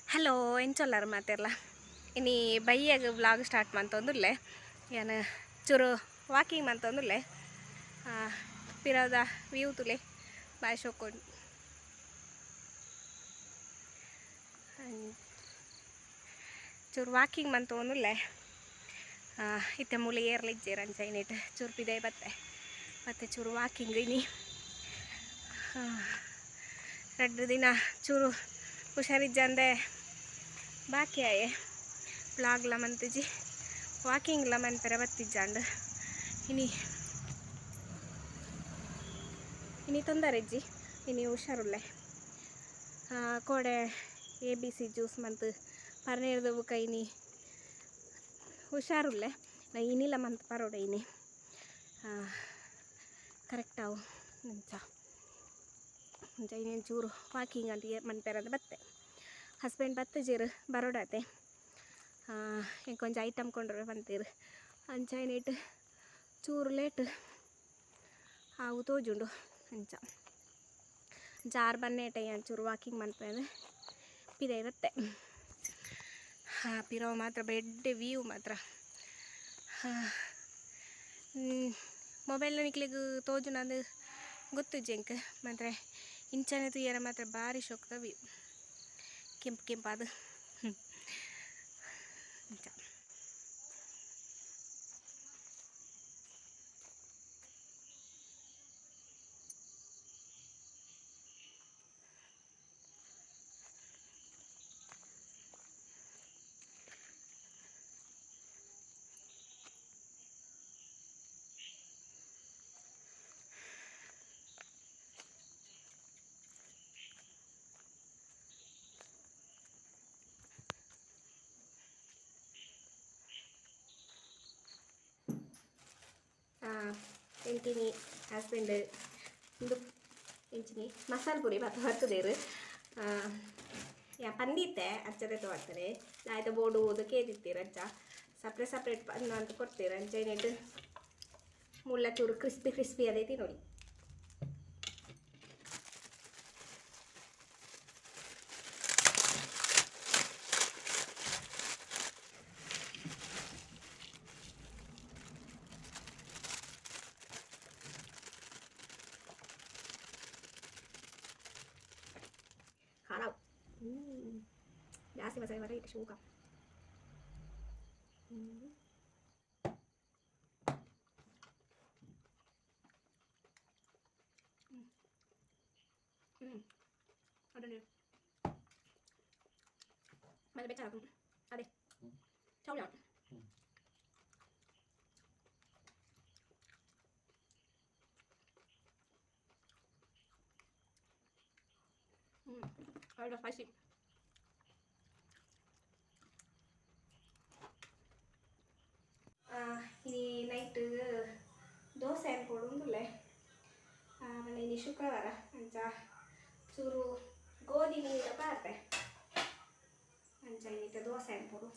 Hello ಎಂಚೊಲ್ಲಾರು ಮಾತೆರ್ಲ ಇನ್ನು ಬೈಯಾಗ vlog start ಮಂತಂದುಲ್ಲೆ ಏನು ಚೂರು ವಾಕಿಂಗ್ ಮಂತಂದುಲ್ಲೆ ಪಿರದ ವ್ಯೂ ತುಲೆ ಬಾಯ್ ಶೋಕೊಂಡು ಚೂರು ವಾಕಿಂಗ್ ಮಂತಂದುಲ್ಲೆ ಇತ್ತೆ ಮೂಲೆ ಏರ್ಲಿಜ್ಜೇರು ಅಂಚೈನಿಟ್ಟು ಚೂರು ಪಿದೆ ಬತ್ತೆ ಮತ್ತು ಚೂರು ವಾಕಿಂಗ್ ಇನಿ ಎರಡು ದಿನ ಚೂರು ಹುಷಾರಿಜ್ಜಂದೆ ಬಾಕಿ ಆಯೆ ಬ್ಲಾಗ್ಲ ಮಂತುಜಿ ವಾಕಿಂಗ್ಲ ಮನ್ಪೆರೆ ಬತ್ತಿಜ್ಜಾಂಡು ಇನಿ ತೊಂದರೆ ಇಜ್ಜಿ ಇನಿ ಹುಷಾರುಲ್ಲೆ ಕೋಡೆ ABC ಜ್ಯೂಸ್ ಮಂತ್ ಪರ್ನೇರ್ದು ಬುಕ್ಕ ಇನಿ ಹುಷಾರುಲ್ಲೆ ನಾ ಇನಿಲ ಮಂತ್ ಪರೋಡ ಇನಿ ಕರೆಕ್ಟ್ ಅವು ಇಂಚ ಇನ್ನೇನು ಚೂರು ವಾಕಿಂಗ್ ಅಂತ ಮನ್ಪೆರಂದು ಬತ್ತೆ ಹಸ್ಬೆಂಡ್ ಬತ್ತಜೀರು ಬರೋಡಾತೆ ಕೊಂಚ ಐಟಮ್ ಕೊಂಡ್ರೆ ಬಂತೀರು ಅಂಚೈನಿಟ್ಟು ಚೂರು ಲೇಟ್ ಹಾವು ತೋಜುಂಡು ಅಂಚ ಜಾರು ಬನ್ನೇಟೆ ಚೂರು ವಾಕಿಂಗ್ ಮನ್ಪೇನೆ ಪಿದೆ ಬತ್ತೆ ಪಿರೋ ಮಾತ್ರ ಬೆಡ್ಡೆ ವ್ಯೂ ಮಾತ್ರ ಮೊಬೈಲ್ ನಿಕ್ಲಿಗೆ ತೋಜುನಂದು ಗೊತ್ತು ಜಂಕ್ ಮಾತ್ರ ಇಂಚನೆ ತುಯ್ಯರ ಮಾತ್ರ ಭಾರಿ ಶೋಕ್ತ ವ್ಯೂ ಕೆಂಪು ಕೆಂಪಾದು ಅಂಚ ಎಂಟಿನಿ ಹಸ್ಬೆಂಡ್ ಇದು ಎಂಚಿನಿ ಮಸಾಲೆ ಪುರಿ ಮತ್ತು ಹೊರ್ತದೇರು ಪಂದಿತ್ತೆ ಅಚ್ಚದೆ ತೋಡ್ತಾರೆ ಆಯ್ತು ಬೋರ್ಡು ಓದು ಕೇದಿತ್ತೀರ ಅಚ್ಚ ಸಪ್ರೇಟ್ ಪಂದು ಅಂತ ಕೊಡ್ತೀರ ಅಂಚೈನಿಟ್ಟು ಮುಳ್ಳ ಚೂರು ಕ್ರಿಸ್ಪಿ ಅದೈತಿ ನೋಡಿ ಹಾಳಾವು ಜಾಸ್ತಿ ಮಸಾಲೆ ಬರ ಇಟ್ಟು ಶೂಕ ಅದನ್ನೇ ಮತ್ತೆ ಬೆಚ್ಚ ಅದೇ ಚೌಳ ಎರಡು ಸ್ಪೈಸಿ ఇది నైట్ దోశ అనిపోవడం ఉందిలే మళ్ళీ ఇది శుక్రవాರ ಅಂಚ ಚೂರು ಗೋಧಿ ನೀರು ಪಾರ್ಪೆ ಅಂಚ ಇನ್ನಿಟ್ಟು dosa ಅನ್ಪೋಡು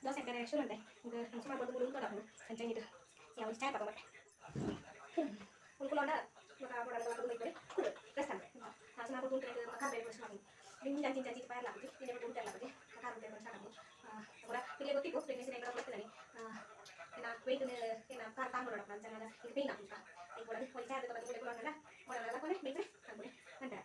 dose per asciugante insomma quando uno da kan tangi da ya wis tapa kamar un kulo da maka boda da ko mai restan ha sana ko tunte maka be ko sana ni janji janji pa la ni ne ko tunte la ke maka tunte ko sana boda pile ko tipo pre sine ko ko ni na wait na karta mo na pansa na ipin na ka ay wala ko sa to ko na wala ko na may pre anda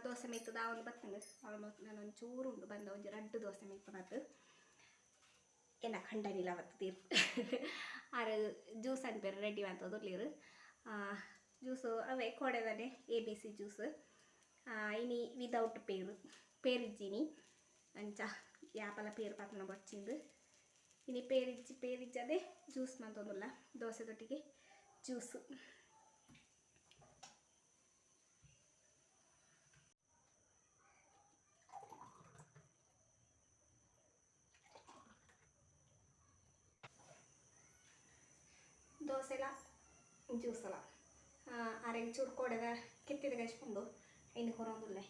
dosa ಮೇಯ್ತದ ಒಂದು ಬರ್ತಂಗೆ almost ನಾನು ಒಂದು ಚೂರು ಉಂಡು ಬಂದ ಒಂದು 2 ದೋಸೆ ಮೇಯ್ಪನದ್ದು ಏನ ಖಂಡನಿಲ್ಲ ಅವತ್ತು ತೀರ್ ಆರು ಜ್ಯೂಸ್ ಅನ್ಪೇರು ರೆಡಿ ಮಾಡ್ತದೊರ್ಲಿರು ಜ್ಯೂಸು ಅವೇ ಕೊಡೆದನೆ ABC ಜ್ಯೂಸ್ ಇನಿ ವಿದೌಟ್ ಪೇರಿಜ್ಜಿನಿ ಅಂಚ ಯಾಪಲ ಪೇರು ಪಾತ್ನ ಬಚ್ಚಿಂದು ಇನಿ ಪೇರಿಜ್ಜದೆ ಜ್ಯೂಸ್ ಮಂತೊಂದುಲ್ಲ ದೋಸೆ ದೊಟ್ಟಿಗೆ ಜ್ಯೂಸು ದೋಸೆಲ ಜ್ಯೂಸಲ ಅರೆಗೆ ಚೂರು ಕೊಡೆದ ಕೆತ್ತಿದ ಕಚ್ಕೊಂಡು ಇನ್ನು ಕೊರೊಂದುಲ್ಲೆ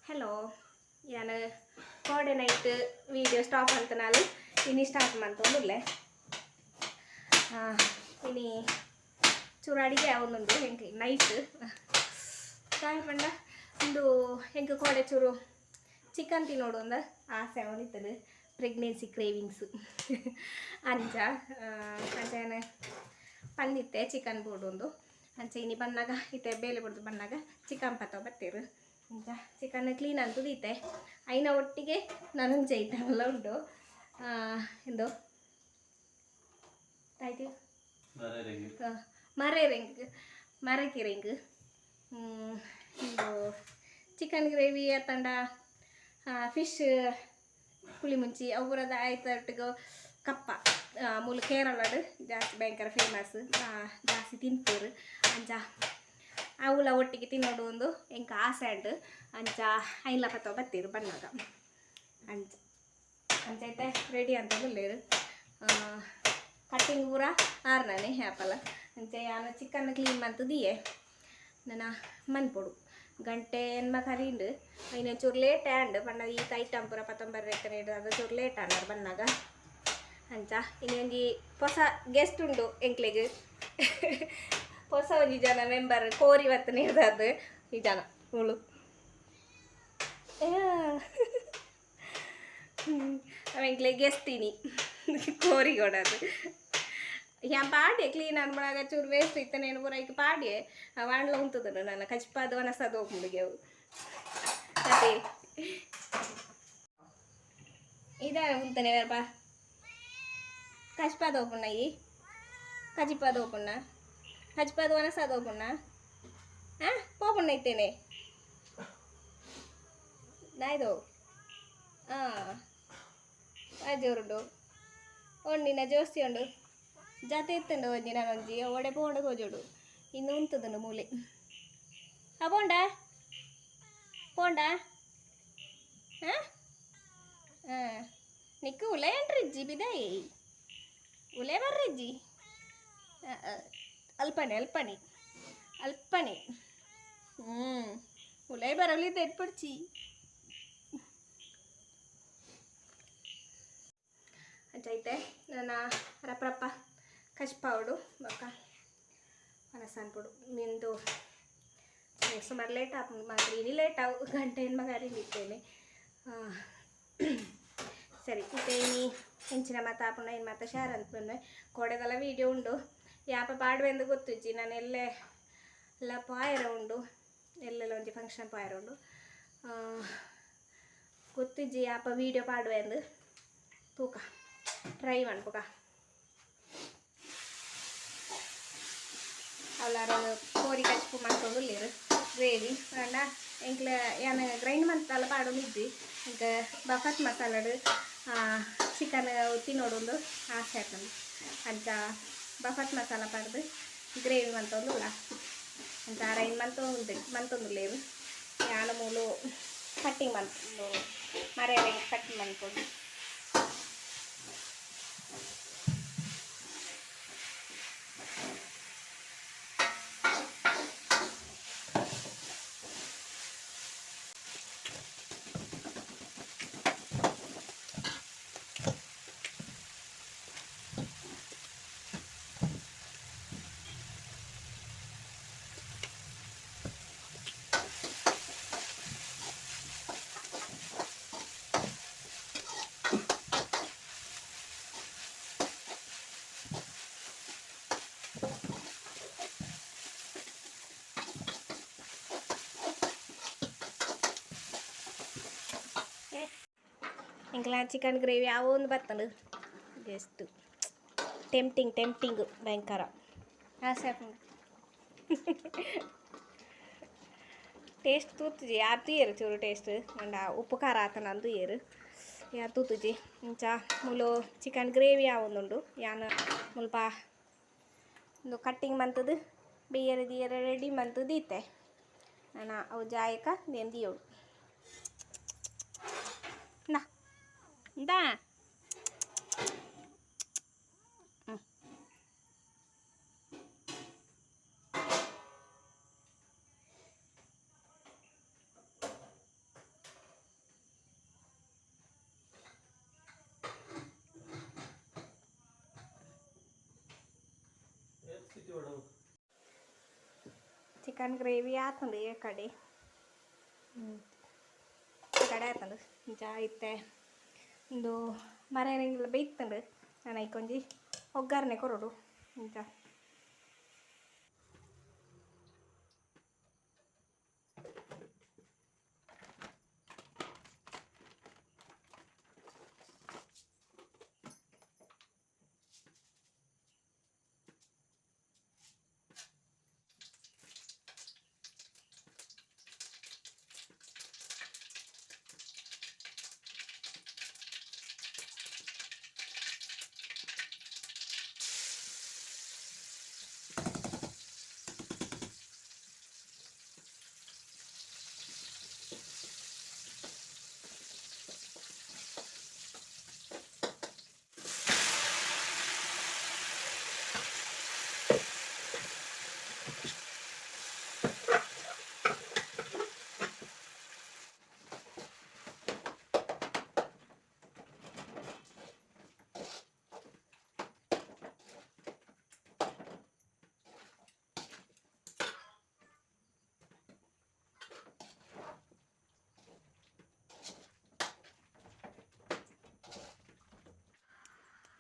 ಹಲೋ ನಾನು ಕೋಡೆ ನೈಟ್ ವೀಡಿಯೋ ಸ್ಟಾಪ್ ಅಂತ ನಾನು ಇನ್ನು ಸ್ಟಾರ್ಟ್ ಮಾಡ್ತೊಂದುಲ್ಲೆ ಇನಿ ಚೂರು ಅಡಿಗೆ ಒಂದೊಂದು ಹೆಂಗೆ ನೈಟ್ ಕಾಯಿ ಪಂಡ ಒಂದು ಹೆಂಗೆ ಕೋಡೆ ಚೂರು ಚಿಕನ್ ತಿನ್ನೋಡು ಅಂದ ಆಸೆ ಅವನಿತ್ತದು ಪ್ರೆಗ್ನೆನ್ಸಿ ಕ್ರೇವಿಂಗ್ಸು ಅಂಚ ಅಂಚನೆ ಪಂದಿತ್ತೆ ಚಿಕನ್ ಬೋರ್ಡೊಂದು ಅಂಚ ಇನಿ ಬನ್ನಾಗ ಇತ್ತೆ ಬೇಲೆ ಬಿಡ್ದು ಬನ್ನಾಗ ಚಿಕನ್ ಪತ್ತ ಬತ್ತೇರು ಅಂಚ ಚಿಕನ್ ಕ್ಲೀನ್ ಅಂತದೀತೆ ಐನ ಒಟ್ಟಿಗೆ ನನಂಚ ಐಟಮೆಲ್ಲ ಉಂಟು ಎಂದು ಆಯ್ತು ಮರಕಿರಿಂಗ್ ಇದು ಚಿಕನ್ ಗ್ರೇವಿ ಅತ್ತಂಡ ಫಿಶ್ ಪುಳಿ ಮುಂಚಿ ಅವರದ ಆಯ್ತೊಟ್ಟಿಗೆ ಕಪ್ಪ ಮೂಲ ಕೇರಳಡು ಜಾಸ್ತಿ ಭಯಂಕರ ಫೇಮಸ್ ಜಾಸ್ತಿ ತಿಂತೇರು ಅಂಚ ಅವಳ ಒಟ್ಟಿಗೆ ತಿನ್ನೋಡು ಒಂದು ಎಂಕ ಆಸೆ ಉಂಟು ಅಂಚ ಐನ್ಲ ಪತ್ತ ಬತ್ತೀರು ಬಣ್ಣಾಗ ಅಂಚ ಅಂಚೈತೆ ರೆಡಿ ಅಂತ ಬಲ್ಲೇರು ಕಟ್ಟಿಂಗ್ ಪೂರ ಆರ್ನಾನೆ ಆ್ಯಪಲ್ಲ ಅಂಚ ನಾನು ಚಿಕನ್ ಕ್ಲೀನ್ ಮಾಡ್ತದಿಯೇ ನನ್ನ ಮನ್ಪೊಡು ಗಂಟೆ ಎನ್ಮ ಕರೀಂಡು ಇನ್ನು ಚೂರು ಲೇಟ್ ಆ್ಯಂಡ್ ಬಣ್ಣ ಈ ಐಟಮ್ ಪೂರ 19 ರೇಟನೆ ಅದು ಚೂರು ಲೇಟ್ ಆಂಡ್ ಬನ್ನಾಗ ಅಂಚ ಇನ್ನೊಂದು ಹೊಸ ಗೆಸ್ಟ್ ಉಂಡು ಎಂಕ್ಲೆಗ್ ಹೊಸ ಒಂಜಿ ಜನ ಮೆಂಬರ್ ಕೋರಿ ಬತ್ತನೆ ಇರ್ದದು ಈ ಜನ ಹುಳು ಎಂಕ್ಲೆ ಗೆಸ್ಟ್ ಇನಿ ಕೋರಿ ಕೊಡೋದು ಯಾನ್ ಪಾಡ್ಯ ಕ್ಲೀನ್ ಅನ್ಬಾಗ ಚೂರು ವೇಸ್ಟ್ ಇತ್ತನೇನು ಪೂರ ಈಗ ಪಾಡ್ಯ ವಾಣ್ಲ ಉಂತದನು ನನ್ನ ಕಚ್ಪಾದ ಒನಸದ ಹೋಗ್ಬಿಡಿಗೆ ಅವು ಅದೇ ಇದ ಉಂತಾನೆ ಬೇರಪ್ಪ ಕಚ್ಪಾದ ಹೋಗ್ಪುಣ್ಣ ಈ ಕಜಿಪಾದ ಹೋಗ್ಪುಣ್ಣ ಕಚ್ಪಾದ ಒನಸದ ಹೋಗ್ಪುಣ್ಣ ಹೋಗ್ಪುಣ್ಣ ಇತ್ತೇನೆ ನಾಯ್ದು ಅಜ್ಜೋರುಂಡು ಒಂದಿನ ಜೋಸ್ತಿ ಉಂಡು ಜತೆ ಇತ್ತಂಡು ಒಂಜಿ ನಾನೊಂಜಿ ಒಡೆ ಪೋಂಡ ಹೋಜೋಡು ಇನ್ನು ಉಂತದನು ಮೂಲೆ ಬೋಂಡ ಪೋಂಡ ನಿಕ್ಕು ಉಲೆ ಎಂಟ್ರಿಜ್ಜಿ ಬಿದಾಯಿ ಉಲೆ ಬರ್ರಿಜ್ಜಿ ಅಲ್ಪನೆ ಉಲೆ ಬರಲಿದ್ದ ಎಟ್ಪಡ್ಚಿ ಅಂಚೈತೆ ನನ್ನ ರಪ್ರಪ್ಪ ಕಚ್ಪಾವಡು ಬೊಕ್ಕ ಮನಸ್ಸನ್ಪಡು ನಿಂದು ಸುಮಾರು ಲೇಟ್ ಆಗ ಮಾತ್ರ ಇನಿ ಲೇಟ್ ಆಗ ಗಂಟೆ ಏನು ಮಗ ಅರಿಲಿದ್ದೇನೆ ಸರಿ ಮತ್ತೆ ಇನಿ ಹೆಂಚಿನ ಮಾತಾಪುಣ ಏನು ಮಾತಾ ಶೇರ್ ಅಂತ ಬಂದೆ ಕೊಡೆದೆಲ್ಲ ವೀಡಿಯೋ ಉಂಡು ಯಾಪ ಪಾಡುವೆಂದು ಗೊತ್ತಿಜ್ಜಿ ನಾನು ಎಲ್ಲ ಪಾಯರ ಉಂಡು ಎಲ್ಲೆಲ್ಲ ಒಂಜಿ ಫಂಕ್ಷನ್ ಪಾಯರ ಉಂಡು ಗೊತ್ತಿಜ್ಜಿ ಯಾಪ ವೀಡಿಯೋ ಪಾಡುವೆಂದು ತೂಕ ಟ್ರೈ ಮಾಡ್ಬೋಕ ಅವಲಾರ ಕೋರಿ ಕಚ್ಪು ಮಾಡ್ಕೊಂಡು ಇಲ್ಲಿರು ಗ್ರೇವಿ ಅಂಡ ಎಂಕ್ಲ ಏನು ಗ್ರೈಂಡ್ ಮಾಡ್ತಲ್ಲ ಪಾಡೋದಿದ್ದಿ ಈಗ ಬಫತ್ ಮಸಾಲಡು ಚಿಕನ್ ತಿನ್ನೋಡೊಂದು ಆಸೆ ಆಗ್ತದೆ ಅಂಚ ಬಫತ್ ಮಸಾಲ ಪಡೆದು gravy ಮಾಡ್ತೊಂದುಲ್ಲ Antara mantun lewu. Yana mulu cutting mantun. Marering cutting mantun. Ingla chicken gravy avonu battanu just tempting bankara asap taste tutuji atu yeru churu taste anda uppu kara atanandu yeru ya tutuji incha mulo chicken gravy avonundu yana mulpa no cutting mantudu biyere ready mantu dite ana avu jayaka den diyodu na da chicken gravy athundu e kade ಆತಂದು ಇಂಚ ಐತೆ ಇಂದು ಮರೆಯಂಗಿಲ್ಲ ಬೇಯ್ತಂಡು ನಾನು ಐಕೊಂಜಿ ಒಗ್ಗರಣೆ ಕೊರೋಡು ಇಂಚ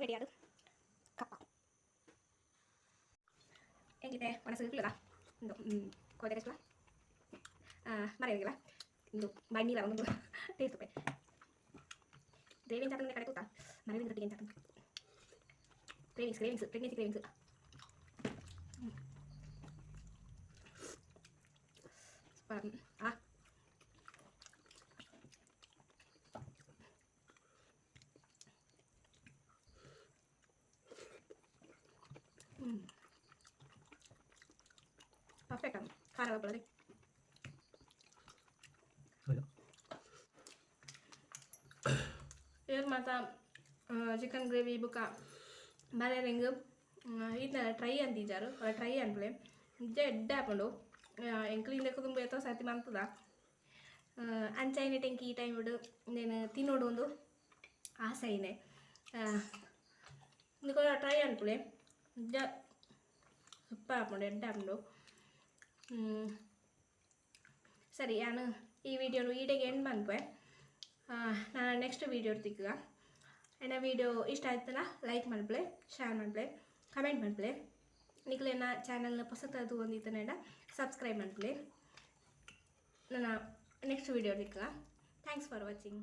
ರೆಡಿಯಾಡು ಕಪ್ಪ ಹೇಗಿದೆ ಮನಸ್ಸಿಗೆ ಇಲ್ಲದ ಒಂದು ಕೋದೆಲ್ಲ ಮರೆಯಂಗಿಲ್ಲ ಒಂದು ಬಣ್ಣಿಲ್ಲ ಒಂದು ಟೇಸ್ಟ್ ರೂಪಾಯಿ ಗ್ರೇವಿಂಗ್ ಹಾಕಿದ್ರೆ ಕಡೆ ಕೂತಾ ಮರೆಯಿಂದ ಗಟ್ಟಿಗೆ ಹಾಕಿದ್ರೆ ಕ್ರೇವಿಂಗ್ಸ್ ಪ್ರೆಗ್ನೆನ್ಸಿ ಕ್ರೇವಿಂಗ್ಸ್ ಆ perfect kan khara boleh ya mata chicken gravy buka bare ring idna try andijaru try anple jedda apondo enkli indekku tumbu eto sati mantuda anchaine tenki time udu nenu tinodu ondu ಆಸೆಯಿದೆ ನಿಕೋಲ try ಅನ್ಕೊಳ್ಳಿ ಉಪ್ಪ ಹಾಕೊಂಡು ಎಡ್ಡೆ ಹಾಕೊಂಡು ಸರಿ ನಾನು ಈ ವಿಡಿಯೋನು ಈಡೆಗೆ ಎಂಡ್ ಮಾಡ್ಬೆ ನಾನು ನೆಕ್ಸ್ಟ್ ವಿಡಿಯೋ ತಿಕ್ಕ ನನ್ನ ವಿಡಿಯೋ ಇಷ್ಟ ಆಯ್ತಲ್ಲ ಲೈಕ್ ಮಾಡ್ಬಳೆ ಶೇರ್ ಮಾಡ್ಬಳೆ ಕಮೆಂಟ್ ಮಾಡ್ಬಳೆ ನಿಖಲೆ ನನ್ನ ಚಾನಲ್ನ ಹೊಸತದು ಒಂದಿತ್ತನ ಸಬ್ಸ್ಕ್ರೈಬ್ ಮಾಡ್ಬಳೆ ನನ್ನ ನೆಕ್ಸ್ಟ್ ವಿಡಿಯೋ ತಿಕ್ಕ ಥ್ಯಾಂಕ್ಸ್ ಫಾರ್ ವಾಚಿಂಗ್.